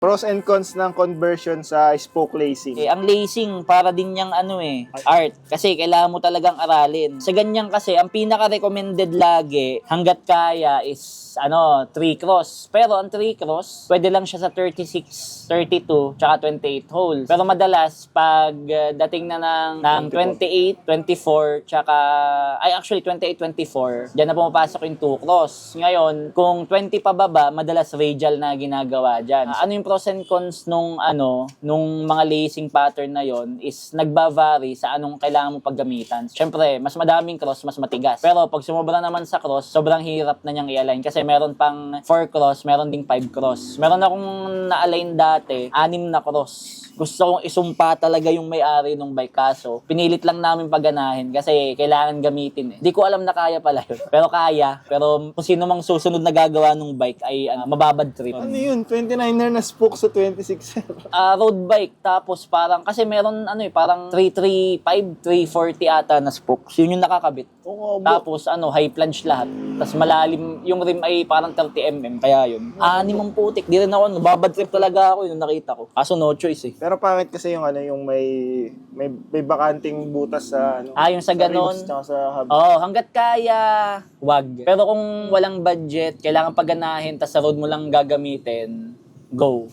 Pros and cons ng conversion sa spoke lacing. Ang lacing, para din niyang art. Kasi kailangan mo talagang aralin. Sa ganyan kasi, ang pinaka-recommended lagi, hanggat kaya is, 3 cross. Pero ang 3 cross, pwede lang siya sa 36, 32, tsaka 28 holes. Pero madalas, pag dating na ng 28, 24, tsaka, actually 28, 24, dyan na pumapasok yung 2 cross. Ngayon, kung 20 pababa, madalas radial na ginagawa dyan. Ano yung pros and cons nung mga lacing pattern na yon is nagba-vary sa anong kailangan mo paggamitan. Siyempre, mas madaming cross, mas matigas. Pero pag sumobra naman sa cross, sobrang hirap na niyang i-align kasi meron pang 4 cross, meron ding 5 cross. Meron akong na-align dati, 6 na cross. Gusto kong isumpa talaga yung may-ari ng bike, kaso pinilit lang namin paganahin kasi kailangan gamitin. Di ko alam na kaya pala yun. Pero kaya. Pero kung sino mang susunod na gagawa ng bike ay mababad trip. Ano yun? 29er na spoke sa 26er. Road bike, tapos parang, kasi meron parang 335, 340 ata na spokes. Yun yung nakakabit. Oo, Tapos high plunge lahat. Tapos malalim, yung rim ay parang 30mm, kaya yun. Ang putik, di rin ako, babad trip talaga ako, yung nakita ko. Kaso no choice eh. Pero pangit kasi yung yung may bakanting butas sa Yung sa ganon. rims tsaka sa hub. Hanggat kaya, wag. Pero kung walang budget, kailangan paganahin, tas sa road mo lang gagamitin, go.